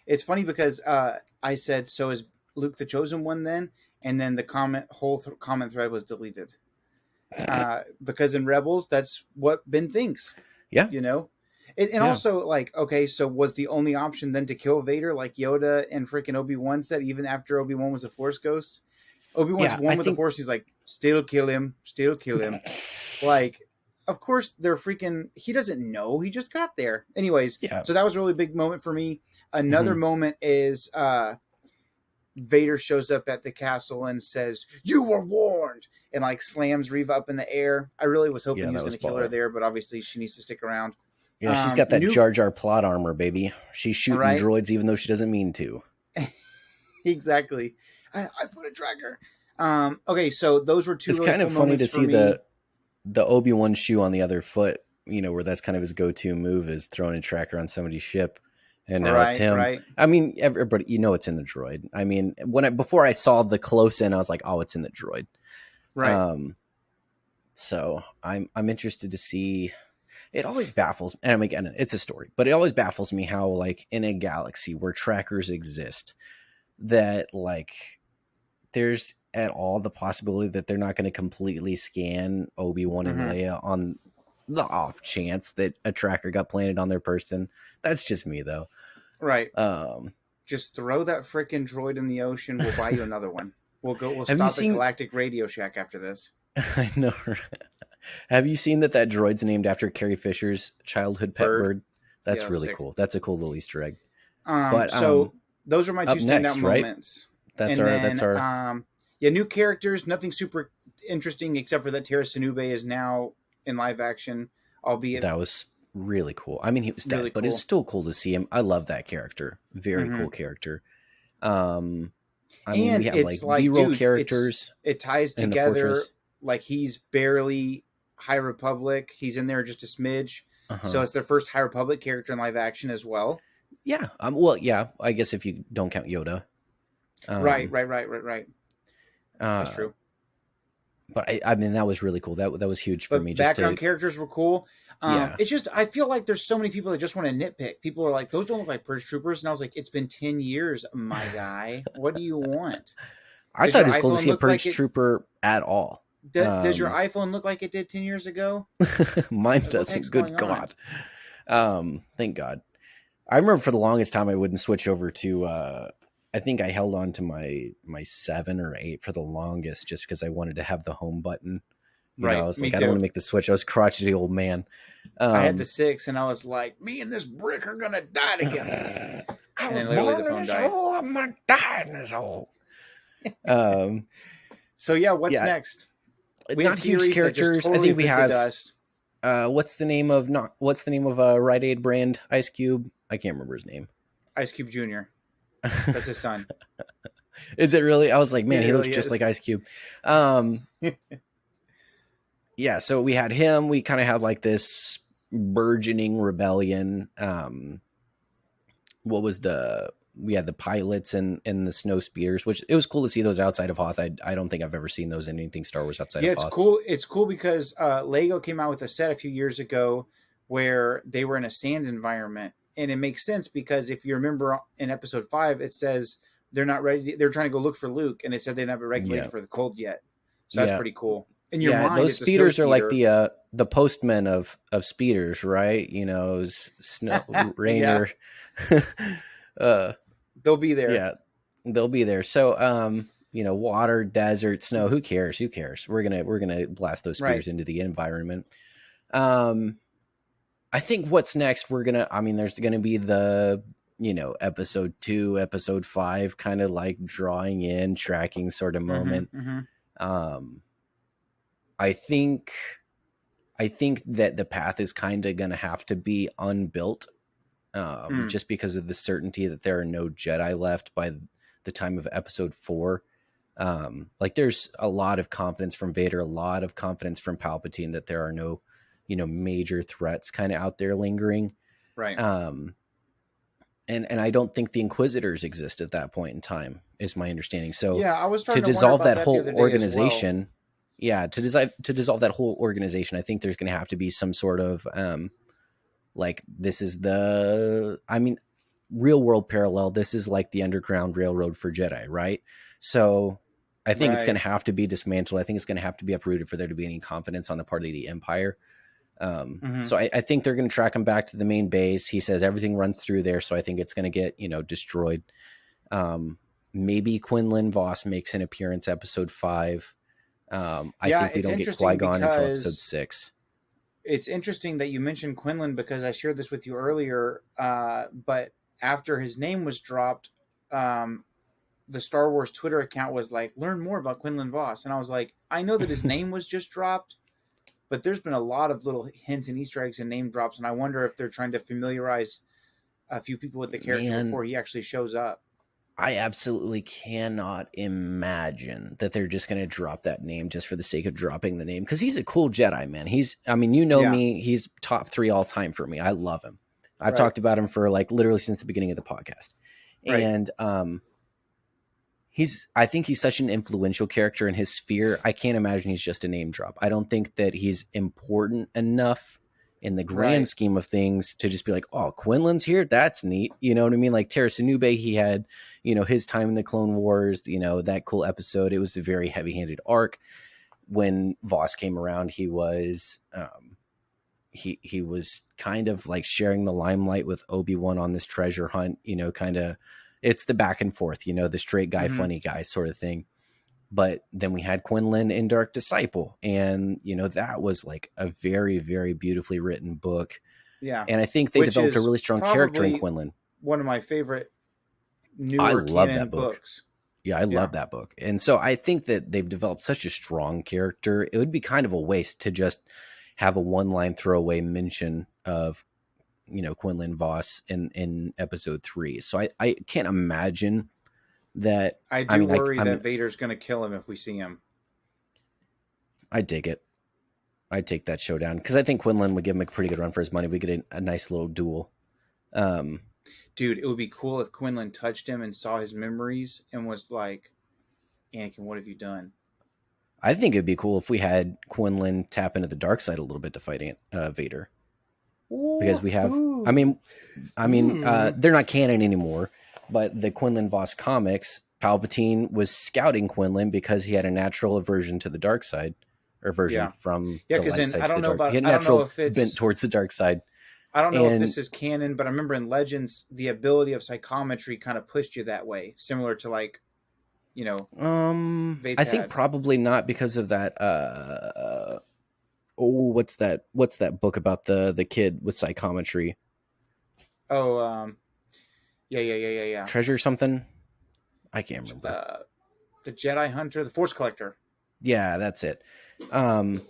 it's funny because I said, so is Luke the chosen one then? And then the comment thread was deleted. Because in Rebels, that's what Ben thinks. Yeah. You know? And also, like, okay, so was the only option then to kill Vader, like Yoda and freaking Obi-Wan said, even after Obi-Wan was a Force ghost? Obi-Wan's one with the Force. He's like, still kill him. Like, of course, they're freaking... He doesn't know. He just got there. Anyways, so that was a really big moment for me. Another moment is... Vader shows up at the castle and says, "You were warned," and like slams Reva up in the air. I really was hoping he was going to kill her there, but obviously she needs to stick around. Yeah, she's got that Jar Jar plot armor, baby. She's shooting droids even though she doesn't mean to. Exactly. I put a tracker. Okay, so those were two. It's really kind of cool funny to see me. the Obi-Wan shoe on the other foot. You know, where that's kind of his go-to move is throwing a tracker on somebody's ship. And now it's him. Right. I mean, everybody, you know, it's in the droid. I mean, before I saw the close in, I was like, oh, it's in the droid. Right. So I'm interested to see. It always baffles, and again, it's a story, but it always baffles me how, like, in a galaxy where trackers exist, that like there's at all the possibility that they're not going to completely scan Obi-Wan and Leia on the off chance that a tracker got planted on their person. That's just me, though. Right. Just throw that freaking droid in the ocean. We'll buy you another one. We'll stop at Galactic Radio Shack after this. I know. Have you seen that droid's named after Carrie Fisher's childhood pet bird? That's really cool. That's a cool little Easter egg. So those are my two standout moments. That's our. New characters. Nothing super interesting except for that Tara Sinube is now in live action. Albeit that was really cool. I mean, he was dead, really but it's still cool to see him. I love that character. Very cool character. I mean, we have like B-roll characters. It ties together. Like he's barely High Republic. He's in there just a smidge. So it's their first High Republic character in live action as well. Yeah. Well, yeah. I guess if you don't count Yoda. Right. That's true. But I mean, that was really cool. That was huge for me. Background characters were cool. It's just, I feel like there's so many people that just want to nitpick. People are like, those don't look like Purge Troopers. And I was like, it's been 10 years, my guy. What do you want? I thought it was cool to see a Purge Trooper at all. Does your iPhone look like it did 10 years ago? Mine doesn't. Good God. Thank God. I remember for the longest time I wouldn't switch over to I think I held on to my 7 or 8 for the longest just because I wanted to have the home button. You know, I was like, I don't want to make the switch. I was crotchety old man. I had the 6 and I was like, me and this brick are gonna die together. And then literally the phone died. I'm gonna die in this hole. So yeah, what's next? We not huge characters. I think we have. What's the name of Rite Aid brand Ice Cube? I can't remember his name. Ice Cube Jr. That's his son. Is it really? I was like, man, he looks just like Ice Cube. Yeah, so we had him. We kind of had like this burgeoning rebellion. We had the pilots and the snow speeders, which it was cool to see those outside of Hoth. I don't think I've ever seen those in anything Star Wars outside of Hoth. It's cool. It's cool because Lego came out with a set a few years ago where they were in a sand environment. And it makes sense because if you remember in episode 5, it says they're not ready. They're trying to go look for Luke. And it said they never regulated for the cold yet. So that's pretty cool. In your mind, those speeders are like the postmen of speeders, right? You know, snow, rain, they'll be there. Yeah, they'll be there. So, water, desert, snow. Who cares? We're gonna blast those speeders into the environment. I think what's next? There's gonna be the episode 2, episode 5, kind of like drawing in, tracking sort of moment. I think that the path is kind of going to have to be unbuilt, just because of the certainty that there are no Jedi left by the time of episode 4. Like there's a lot of confidence from Vader, a lot of confidence from Palpatine that there are no, major threats kind of out there lingering. Right. And I don't think the Inquisitors exist at that point in time, is my understanding. So yeah, I was to starting to dissolve wonder about that the whole other day organization, as well. yeah, to dissolve that whole organization, I think there's going to have to be some sort of like this is real world parallel. This is like the Underground Railroad for Jedi, right? So I think it's going to have to be dismantled. I think it's going to have to be uprooted for there to be any confidence on the part of the Empire. So I think they're going to track him back to the main base. He says everything runs through there, so I think it's going to get destroyed. Maybe Quinlan Vos makes an appearance episode 5. I think we don't get Qui-Gon until episode 6. It's interesting that you mentioned Quinlan because I shared this with you earlier. But after his name was dropped, the Star Wars Twitter account was like, "Learn more about Quinlan Vos," and I was like, "I know that his name was just dropped." But there's been a lot of little hints and Easter eggs and name drops, and I wonder if they're trying to familiarize a few people with the character before he actually shows up. I absolutely cannot imagine that they're just going to drop that name just for the sake of dropping the name, because he's a cool Jedi, man. Me, he's top 3 all time for me. I love him. I've talked about him for like literally since the beginning of the podcast. And I think he's such an influential character in his sphere. I can't imagine he's just a name drop. I don't think that he's important enough in the grand scheme of things to just be like, oh, Quinlan's here? That's neat. You know what I mean? Like Terra Sinube, he had, his time in the Clone Wars, that cool episode. It was a very heavy-handed arc. When Vos came around, he was he was kind of like sharing the limelight with Obi-Wan on this treasure hunt, kind of. It's the back and forth, the straight guy, funny guy sort of thing. But then we had Quinlan in Dark Disciple. And, that was like a very, very beautifully written book. Yeah. And I think they developed a really strong character in Quinlan. One of my favorite newer canon books. Yeah, I love that book. And so I think that they've developed such a strong character. It would be kind of a waste to just have a one-line throwaway mention of Quinlan Vos in episode 3. So I can't imagine that. I worry that Vader's going to kill him if we see him. I dig it. I'd take that showdown because I think Quinlan would give him a pretty good run for his money. We get a nice little duel. Dude, it would be cool if Quinlan touched him and saw his memories and was like, Anakin, what have you done? I think it'd be cool if we had Quinlan tap into the dark side a little bit to fight Vader. Because we have, they're not canon anymore, but the Quinlan Vos comics, Palpatine was scouting Quinlan because he had a natural aversion to the dark side, or aversion from the light side to the dark. He had a natural bent towards the dark side. I don't know if this is canon, but I remember in Legends, the ability of psychometry kind of pushed you that way, similar to like, Vader. I think probably not because of that. What's that book about the kid with psychometry? Yeah. Treasure something? I can't remember. The Jedi Hunter, the Force Collector. Yeah, that's it. I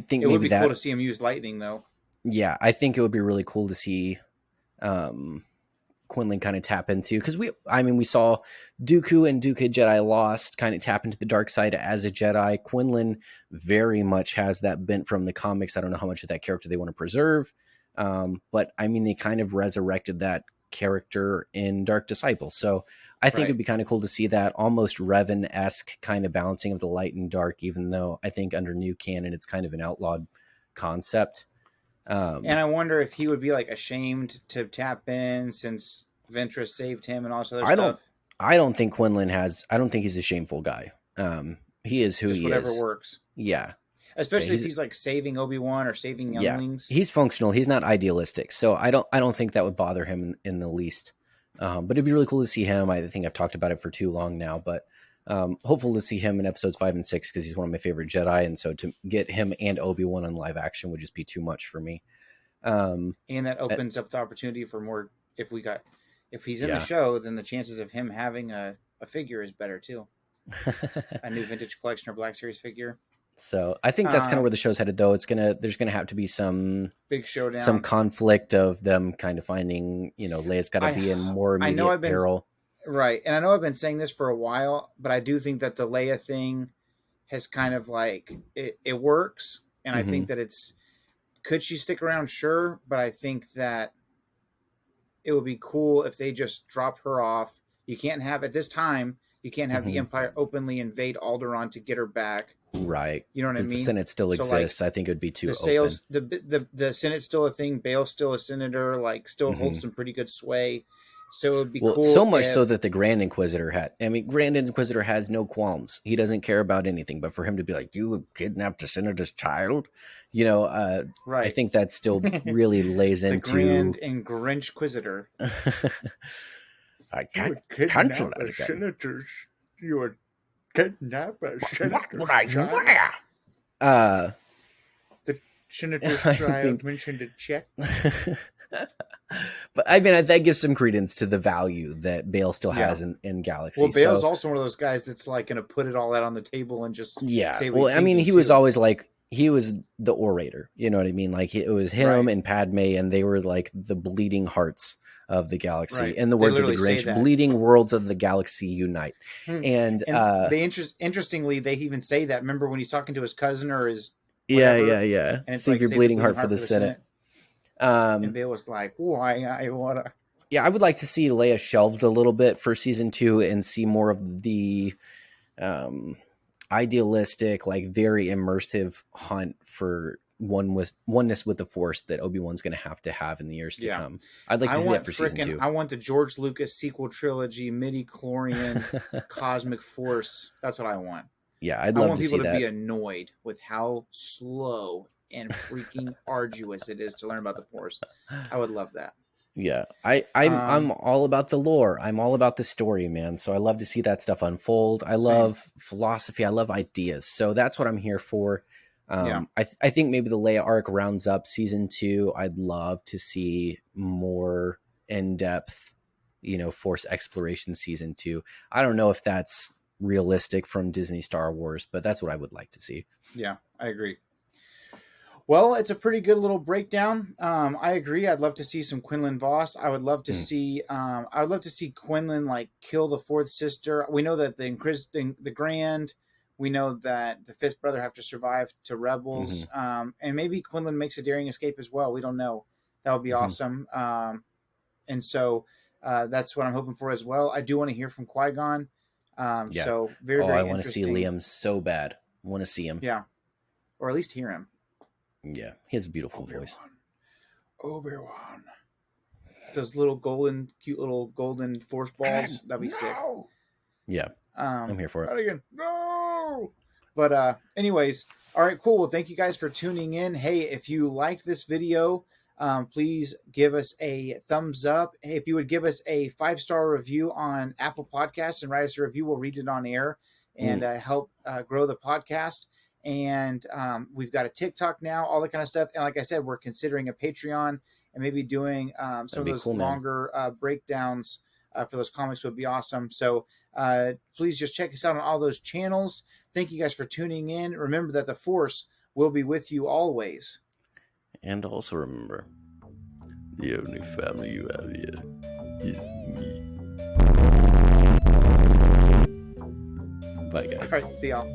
think it would be cool to see him use lightning, though. Yeah, I think it would be really cool to see Quinlan kind of tap into, because we saw Dooku and Dooku Jedi Lost kind of tap into the dark side as a Jedi. Quinlan very much has that bent from the comics. I don't know how much of that character they want to preserve, but they kind of resurrected that character in Dark Disciple. So I think it'd be kind of cool to see that almost Revan-esque kind of balancing of the light and dark, even though I think under new canon it's kind of an outlawed concept. And I wonder if he would be like ashamed to tap in since Ventress saved him and all this other stuff. I don't think Quinlan I don't think he's a shameful guy. He is who he is. Whatever works. Yeah. Especially if he's like saving Obi-Wan or saving younglings. Yeah. He's functional. He's not idealistic. So I don't think that would bother him in the least. But it'd be really cool to see him. I think I've talked about it for too long now, but hopeful to see him in episodes 5 and 6 because he's one of my favorite Jedi, and so to get him and Obi-Wan on live action would just be too much for me. And that opens up the opportunity for more. If he's in the show, then the chances of him having a figure is better too. a new vintage collection or Black Series figure. So I think that's kind of where the show's headed, though. There's gonna have to be some big showdown, some conflict of them kind of finding, Leia's got to be in more immediate peril. Right, and I know I've been saying this for a while, but I do think that the Leia thing has kind of like it works, and I think that could she stick around? Sure, but I think that it would be cool if they just drop her off. You can't have at this time. You can't have the Empire openly invade Alderaan to get her back. Right. You know what I mean? The Senate still exists. I think it would be too open. The Senate's still a thing. Bail's still a senator. Like, still holds some pretty good sway. So it would be cool. So much so that the Grand Inquisitor Grand Inquisitor has no qualms. He doesn't care about anything. But for him to be like, you kidnapped a senator's child, right. I think that still really lays into Grand and Grinch Inquisitor. I can't cancel that again. Senators, you would kidnap a senator. What would I wear? The senator's child mentioned a check. But I mean, that gives some credence to the value that Bail still has in Galaxy. Well, Bail's also one of those guys that's like going to put it all out on the table and just say what well, I mean, he was always like, he was the orator. You know what I mean? Like, it was him and Padme, and they were like the bleeding hearts of the galaxy. Right. In the words of the Grinch, bleeding worlds of the galaxy unite. And they interestingly, they even say that. Remember when he's talking to his cousin or his whatever, and it's save like, your bleeding heart for the Senate. And Bail was like, why I wanna. Yeah, I would like to see Leia shelved a little bit for season 2 and see more of the idealistic, like very immersive hunt for oneness with the Force that Obi-Wan's going to have in the years to come. I'd like to see that for season 2. I want the George Lucas sequel trilogy, midi-chlorian, cosmic Force. That's what I want. Yeah, I'd love to see that. I want people to be annoyed with how slow and freaking arduous it is to learn about the Force. I would love that. Yeah, I'm all about the lore. I'm all about the story, man. So I love to see that stuff unfold. I love philosophy. I love ideas. So that's what I'm here for. I think maybe the Leia arc rounds up season 2. I'd love to see more in-depth, Force exploration season 2. I don't know if that's realistic from Disney Star Wars, but that's what I would like to see. Yeah, I agree. Well, it's a pretty good little breakdown. I agree. I'd love to see some Quinlan Vos. I would love to see. I'd love to see Quinlan like kill the fourth sister. We know that the Grand. We know that the fifth brother have to survive to rebels, and maybe Quinlan makes a daring escape as well. We don't know. That would be awesome. And so that's what I'm hoping for as well. I do want to hear from Qui-Gon. So very I want to see Liam so bad. I want to see him. Yeah, or at least hear him. Yeah, he has a beautiful voice. Obi-Wan. Those cute little golden Force balls. That'd be sick. Yeah, I'm here for it. Not again. No. But anyways, all right, cool. Well, thank you guys for tuning in. Hey, if you liked this video, please give us a thumbs up. Hey, if you would give us a 5-star review on Apple Podcasts and write us a review, we'll read it on air and help grow the podcast. And we've got a TikTok now, all that kind of stuff. And like I said, we're considering a Patreon and maybe doing some of those longer breakdowns for those comics would be awesome. So please just check us out on all those channels. Thank you guys for tuning in. Remember that the Force will be with you always. And also remember, the only family you have here is me. Bye, guys. All right, see y'all.